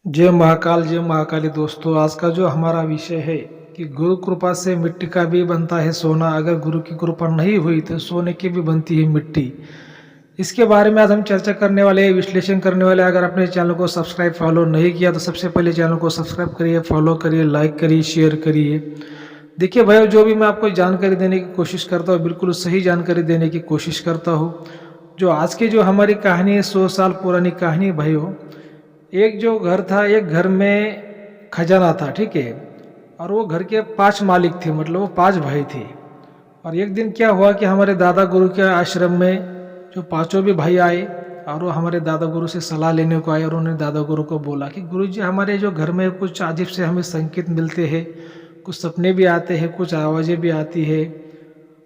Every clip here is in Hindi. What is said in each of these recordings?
जय महाकाली दोस्तों। आज का जो हमारा विषय है कि गुरु कृपा से मिट्टी का भी बनता है सोना, अगर गुरु की कृपा नहीं हुई तो सोने की भी बनती है मिट्टी। इसके बारे में आज हम चर्चा करने वाले हैं, विश्लेषण करने वाले हैं। अगर अपने चैनल को सब्सक्राइब फॉलो नहीं किया तो सबसे पहले चैनल को सब्सक्राइब करिए, फॉलो करिए, लाइक करिए, शेयर करिए। देखिए भाई, जो भी मैं आपको जानकारी देने की कोशिश करता हूँ बिल्कुल सही जानकारी देने की कोशिश करता हूँ। जो आज की जो हमारी कहानी है 100 साल पुरानी कहानी भाई हो। एक जो घर था, एक घर में खजाना था, ठीक है। और वो घर के 5 मालिक थे, मतलब वो 5 भाई थे। और एक दिन क्या हुआ कि हमारे दादा गुरु के आश्रम में जो पांचों भी भाई आए और वो हमारे दादा गुरु से सलाह लेने को आए। और उन्होंने दादा गुरु को बोला कि गुरु जी, हमारे जो घर में कुछ अजीब से हमें संकेत मिलते हैं, कुछ सपने भी आते हैं, कुछ आवाज़ें भी आती है,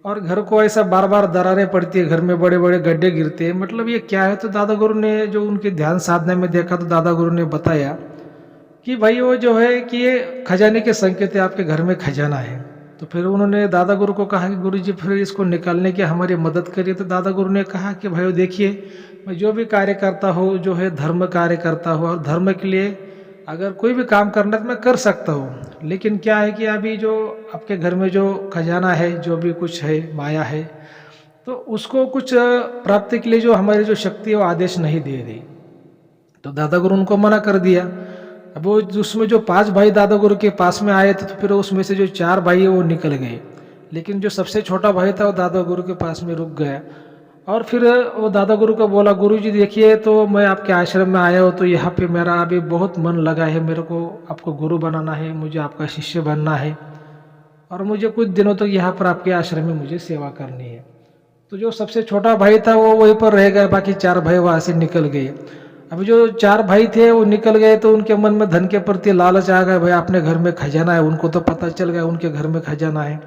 और घर को ऐसा बार बार दरारें पड़ती है, घर में बड़े बड़े गड्ढे गिरते हैं, मतलब ये क्या है। तो दादा गुरु ने जो उनके ध्यान साधना में देखा तो दादा गुरु ने बताया कि भाई वो जो है कि ये खजाने के संकेत है, आपके घर में खजाना है। तो फिर उन्होंने दादा गुरु को कहा कि गुरु जी फिर इसको निकालने की हमारी मदद करिए। तो दादा गुरु ने कहा कि भाई देखिए, मैं जो भी कार्य करता हूँ जो है धर्म कार्य करता हूँ, और धर्म के लिए अगर कोई भी काम करना है तो मैं कर सकता हूँ। लेकिन क्या है कि अभी जो आपके घर में जो खजाना है, जो भी कुछ है, माया है, तो उसको कुछ प्राप्ति के लिए जो हमारी जो शक्ति है वो आदेश नहीं दे रही। तो दादा गुरु उनको मना कर दिया। अब वो उसमें जो 5 भाई दादा गुरु के पास में आए थे, तो फिर उसमें से जो 4 भाई है वो निकल गए। लेकिन जो सबसे छोटा भाई था वो दादा गुरु के पास में रुक गया। और फिर वो दादा गुरु को बोला, गुरु जी देखिए, तो मैं आपके आश्रम में आया हूँ, तो यहाँ पे मेरा अभी बहुत मन लगा है, मेरे को आपको गुरु बनाना है, मुझे आपका शिष्य बनना है, और मुझे कुछ दिनों तक यहाँ पर आपके आश्रम में मुझे सेवा करनी है। तो जो सबसे छोटा भाई था वो वहीं पर रह गया, बाकी 4 भाई वहाँ से निकल गए। अभी जो 4 भाई थे वो निकल गए तो उनके मन में धन के प्रति लालच आ गया, भाई अपने घर में खजाना है, उनको तो पता चल गया उनके घर में खजाना है।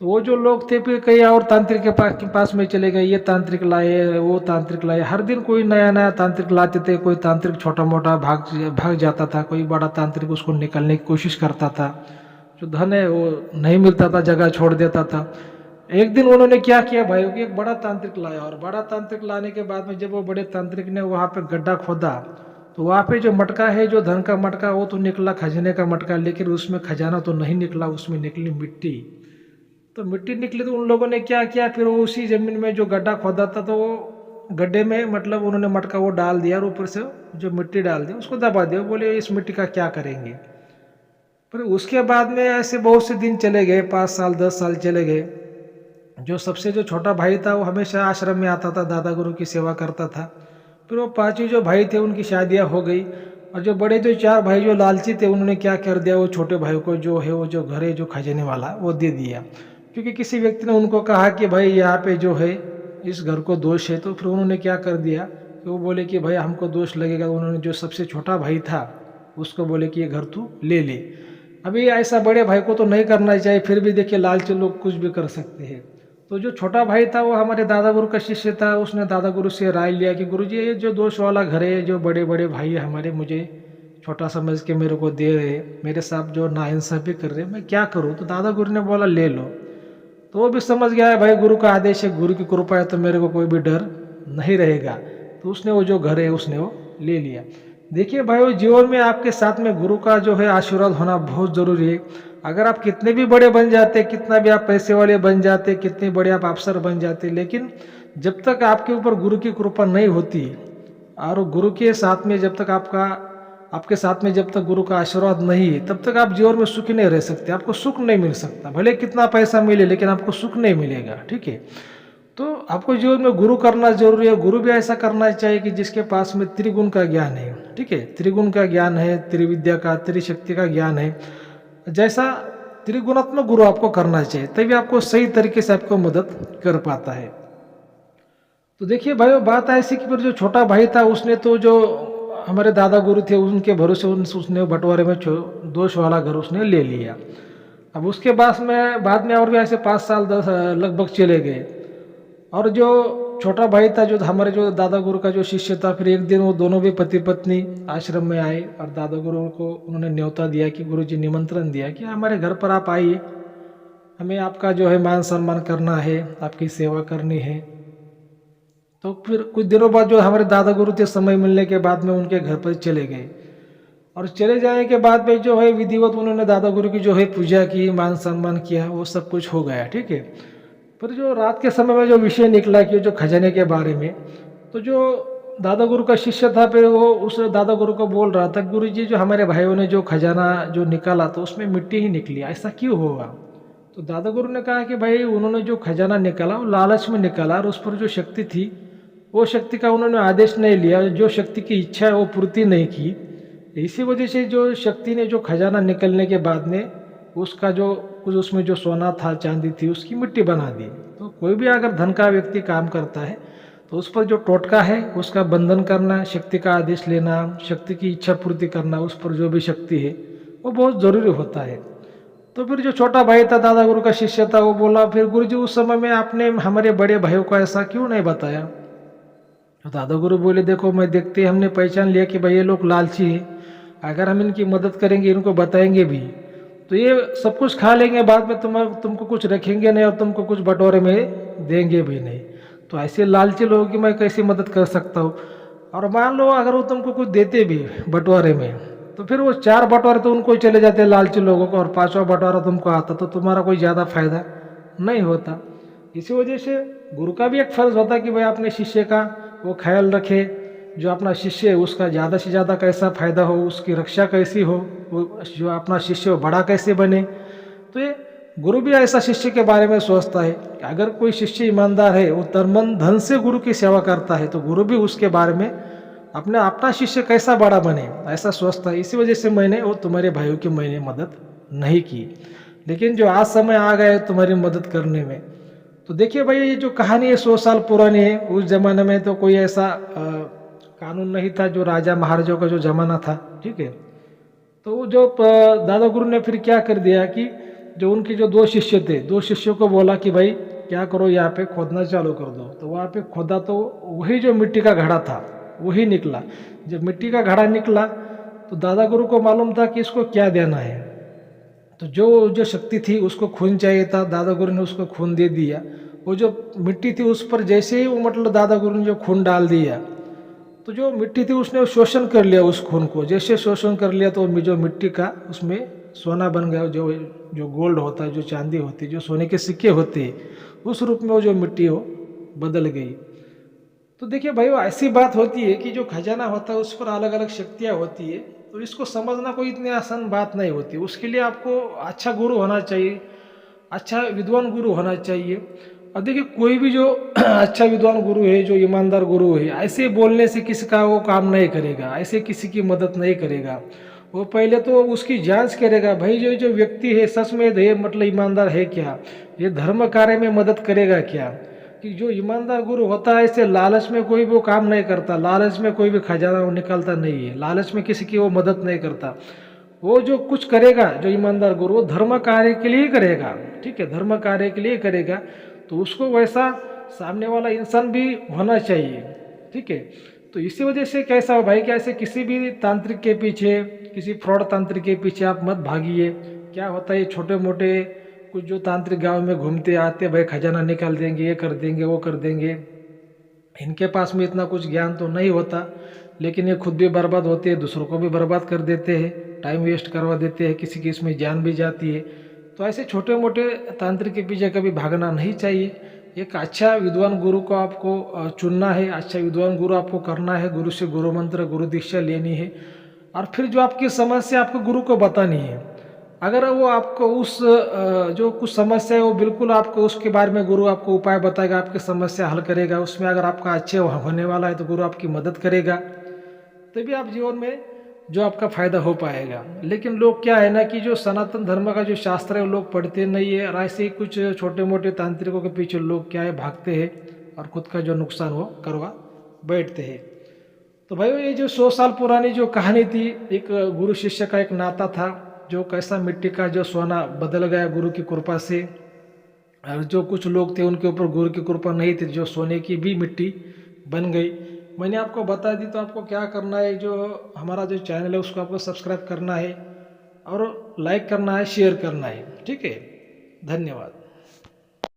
तो वो जो लोग थे फिर कई और तांत्रिक के पास में चले गए, ये तांत्रिक लाए, वो तांत्रिक लाए, हर दिन कोई नया नया तांत्रिक लाते थे। कोई तांत्रिक छोटा मोटा भाग भाग जाता था, कोई बड़ा तांत्रिक उसको निकालने की कोशिश करता था। जो धन है वो नहीं मिलता था, जगह छोड़ देता था। एक दिन उन्होंने क्या किया भाई कि एक बड़ा तांत्रिक लाया, और बड़ा तांत्रिक लाने के बाद में जब वो बड़े तांत्रिक ने वहाँ पे गड्ढा खोदा, तो वहाँ पे जो मटका है, जो धन का मटका, वो तो निकला खजाने का मटका, लेकिन उसमें खजाना तो नहीं निकला, उसमें निकली मिट्टी। तो मिट्टी निकली तो उन लोगों ने क्या किया, फिर वो उसी जमीन में जो गड्ढा खोदा था, तो वो गड्ढे में मतलब उन्होंने मटका वो डाल दिया, और ऊपर से जो मिट्टी डाल दी उसको दबा दिया। बोले इस मिट्टी का क्या करेंगे। पर उसके बाद में ऐसे बहुत से दिन चले गए, 5 साल 10 साल चले गए। जो सबसे जो छोटा भाई था वो हमेशा आश्रम में आता था, दादा गुरु की सेवा करता था। फिर वो 5 जो भाई थे उनकी शादियां हो गई, और जो बड़े जो 4 भाई जो लालची थे उन्होंने क्या कर दिया, वो छोटे भाई को जो है वो जो घर है जो खजाने वाला वो दे दिया। क्योंकि किसी व्यक्ति ने उनको कहा कि भाई यहाँ पे जो है इस घर को दोष है, तो फिर उन्होंने क्या कर दिया कि वो बोले कि भाई हमको दोष लगेगा। उन्होंने जो सबसे छोटा भाई था उसको बोले कि ये घर तू ले ले। अभी ऐसा बड़े भाई को तो नहीं करना चाहिए, फिर भी देखिए लालची लोग कुछ भी कर सकते हैं। तो जो छोटा भाई था वो हमारे दादा गुरु का शिष्य था, उसने दादा गुरु से राय लिया कि गुरु जी ये जो दोष वाला घर है, जो बड़े बड़े भाई है हमारे, मुझे छोटा समझ के मेरे को दे रहे, मेरे साथ जो नाइंसाफी कर रहे, मैं क्या करूँ। तो दादा गुरु ने बोला ले लो। तो वो भी समझ गया है भाई गुरु का आदेश है, गुरु की कृपा है, तो मेरे को कोई भी डर नहीं रहेगा। तो उसने वो जो घर है उसने वो ले लिया। देखिए भाई, वो जीवन में आपके साथ में गुरु का जो है आशीर्वाद होना बहुत जरूरी है। अगर आप कितने भी बड़े बन जाते, कितना भी आप पैसे वाले बन जाते, कितने बड़े आप अफसर बन जाते, लेकिन जब तक आपके ऊपर गुरु की कृपा नहीं होती, और गुरु के साथ में जब तक आपके साथ में जब तक गुरु का आशीर्वाद नहीं है, तब तक आप जीवन में सुखी नहीं रह सकते। आपको सुख नहीं मिल सकता, भले कितना पैसा मिले लेकिन आपको सुख नहीं मिलेगा, ठीक है। तो आपको जीवन में गुरु करना जरूरी है। गुरु भी ऐसा करना चाहिए कि जिसके पास में त्रिगुण का ज्ञान है, ठीक है, त्रिगुण का ज्ञान है, त्रिविद्या का, त्रिशक्ति का ज्ञान है। जैसा त्रिगुणात्मक गुरु आपको करना चाहिए, तभी आपको सही तरीके से आपको मदद कर पाता है। तो देखिए भाई, बात ऐसी कि फिर जो छोटा भाई था उसने तो जो हमारे दादा गुरु थे उनके भरोसे उसने बंटवारे में दोष वाला घर उसने ले लिया। अब उसके बाद में और भी ऐसे 5 साल 10 लगभग चले गए। और जो छोटा भाई था, जो हमारे जो दादा गुरु का जो शिष्य था, फिर एक दिन वो दोनों भी पति पत्नी आश्रम में आए, और दादा गुरु को उन्होंने न्योता दिया कि गुरु जी निमंत्रण दिया कि हमारे घर पर आप आइए, हमें आपका जो है मान सम्मान करना है, आपकी सेवा करनी है। तो फिर कुछ दिनों बाद जो हमारे दादा गुरु थे समय मिलने के बाद में उनके घर पर चले गए। और चले जाने के बाद में जो है विधिवत उन्होंने दादा गुरु की जो है पूजा की, मान सम्मान किया, वो सब कुछ हो गया, ठीक है। पर जो रात के समय में जो विषय निकला कि जो खजाने के बारे में, तो जो दादा गुरु का शिष्य था फिर वो उस दादा गुरु को बोल रहा था, गुरु जी जो हमारे भाइयों ने जो खजाना जो निकाला तो उसमें मिट्टी ही निकली, ऐसा क्यों होगा। तो दादा गुरु ने कहा कि भाई उन्होंने जो खजाना निकाला वो लालच में निकाला, और उस पर जो शक्ति थी वो शक्ति का उन्होंने आदेश नहीं लिया, जो शक्ति की इच्छा है वो पूर्ति नहीं की। इसी वजह से जो शक्ति ने जो खजाना निकलने के बाद में उसका जो कुछ उसमें जो सोना था, चांदी थी, उसकी मिट्टी बना दी। तो कोई भी अगर धन का व्यक्ति काम करता है तो उस पर जो टोटका है उसका बंधन करना, शक्ति का आदेश लेना, शक्ति की इच्छा पूर्ति करना, उस पर जो भी शक्ति है वो बहुत ज़रूरी होता है। तो फिर जो छोटा भाई था, दादा गुरु का शिष्य था, वो बोला फिर गुरु जी उस समय में आपने हमारे बड़े भाइयों को ऐसा क्यों नहीं बताया। तो दादा गुरु बोले देखो, मैं देखते हमने पहचान लिया कि भाई ये लोग लालची है, अगर हम इनकी मदद करेंगे, इनको बताएंगे भी तो ये सब कुछ खा लेंगे, बाद में तुमको कुछ रखेंगे नहीं और तुमको कुछ बंटवारे में देंगे भी नहीं। तो ऐसे लालची लोगों की मैं कैसे मदद कर सकता हूँ। और मान लो अगर वो तुमको कुछ देते भी बंटवारे में, तो फिर वो 4 बंटवारे तो उनको ही चले जाते लालची लोगों को, और 5वां बंटवारा तुमको आता तो तुम्हारा कोई ज़्यादा फायदा नहीं होता। इसी वजह से गुरु का भी एक फर्ज होता है कि भाई अपने शिष्य का वो ख्याल रखे, जो अपना शिष्य है उसका ज़्यादा से ज़्यादा कैसा फायदा हो, उसकी रक्षा कैसी हो, वो जो अपना शिष्य हो बड़ा कैसे बने। तो ये गुरु भी ऐसा शिष्य के बारे में सोचता है कि अगर कोई शिष्य ईमानदार है, वो तन मन धन से गुरु की सेवा करता है, तो गुरु भी उसके बारे में अपना शिष्य कैसा बड़ा बने ऐसा सोचता है। इसी वजह से मैंने वो तुम्हारे भाइयों की मैंने मदद नहीं की, लेकिन जो आज समय आ गया तुम्हारी मदद करने में। तो देखिए भाई, ये जो कहानी है 100 साल पुरानी है। उस जमाने में तो कोई ऐसा कानून नहीं था, जो राजा महाराजाओं का जो जमाना था, ठीक है। तो जो दादा गुरु ने फिर क्या कर दिया कि जो उनके जो 2 शिष्य थे, 2 शिष्यों को बोला कि भाई क्या करो, यहाँ पे खोदना चालू कर दो। तो वहाँ पे खोदा तो वही जो मिट्टी का घड़ा था वही निकला। जब मिट्टी का घड़ा निकला तो दादा गुरु को मालूम था कि इसको क्या देना है। तो जो शक्ति थी उसको खून चाहिए था, दादा गुरु ने उसको खून दे दिया। वो जो मिट्टी थी उस पर जैसे ही वो मतलब दादा गुरु ने जो खून डाल दिया, तो जो मिट्टी थी उसने शोषण कर लिया उस खून को। जैसे शोषण कर लिया तो जो मिट्टी का उसमें सोना बन गया, जो गोल्ड होता है, जो चांदी होती है, जो सोने के सिक्के होते हैं, उस रूप में वो जो मिट्टी हो बदल गई। तो देखिए भाई, वो ऐसी बात होती है कि जो खजाना होता है उस पर अलग अलग शक्तियाँ होती है। तो इसको समझना कोई इतनी आसान बात नहीं होती। उसके लिए आपको अच्छा गुरु होना चाहिए, अच्छा विद्वान गुरु होना चाहिए। और देखिए, कोई भी जो अच्छा विद्वान गुरु है, जो ईमानदार गुरु है, ऐसे बोलने से किसी का वो काम नहीं करेगा, ऐसे किसी की मदद नहीं करेगा। वो पहले तो उसकी जांच करेगा, भाई जो व्यक्ति है सच में है मतलब ईमानदार है क्या, ये धर्म कार्य में मदद करेगा क्या। कि जो ईमानदार गुरु होता है ऐसे लालच में कोई वो काम नहीं करता, लालच में कोई भी खजाना वो निकालता नहीं है, लालच में किसी की वो मदद नहीं करता। वो जो कुछ करेगा जो ईमानदार गुरु, वो धर्म कार्य के लिए ही करेगा, ठीक है, धर्म कार्य के लिए करेगा। तो उसको वैसा सामने वाला इंसान भी होना चाहिए, ठीक है। तो इसी वजह से कैसा हो भाई, कैसे किसी भी तांत्रिक के पीछे, किसी फ्रॉड तांत्रिक के पीछे आप मत भागिए। क्या होता है, छोटे मोटे कुछ जो तांत्रिक गांव में घूमते आते, भाई खजाना निकाल देंगे, ये कर देंगे, वो कर देंगे। इनके पास में इतना कुछ ज्ञान तो नहीं होता, लेकिन ये खुद भी बर्बाद होते हैं, दूसरों को भी बर्बाद कर देते हैं, टाइम वेस्ट करवा देते हैं, किसी की इसमें जान भी जाती है। तो ऐसे छोटे मोटे तांत्रिक के पीछे कभी भागना नहीं चाहिए। एक अच्छा विद्वान गुरु को आपको चुनना है, अच्छा विद्वान गुरु आपको करना है, गुरु से गुरु मंत्र गुरु दीक्षा लेनी है, और फिर जो आपकी समस्या आपको गुरु को बतानी है। अगर वो आपको उस जो कुछ समस्या है वो बिल्कुल आपको उसके बारे में गुरु आपको उपाय बताएगा, आपकी समस्या हल करेगा, उसमें अगर आपका अच्छे होने वाला है तो गुरु आपकी मदद करेगा, तभी आप जीवन में जो आपका फायदा हो पाएगा। लेकिन लोग क्या है ना कि जो सनातन धर्म का जो शास्त्र है वो लोग पढ़ते नहीं है, और ऐसे ही कुछ छोटे मोटे तांत्रिकों के पीछे लोग क्या है भागते हैं और खुद का जो नुकसान हो करवा बैठते हैं। तो भाई, ये जो 100 साल पुरानी जो कहानी थी, एक गुरु शिष्य का एक नाता था, जो कैसा मिट्टी का जो सोना बदल गया गुरु की कृपा से। और जो कुछ लोग थे उनके ऊपर गुरु की कृपा नहीं थी, जो सोने की भी मिट्टी बन गई। मैंने आपको बता दी, तो आपको क्या करना है, जो हमारा जो चैनल है उसको आपको सब्सक्राइब करना है और लाइक करना है, शेयर करना है, ठीक है। धन्यवाद।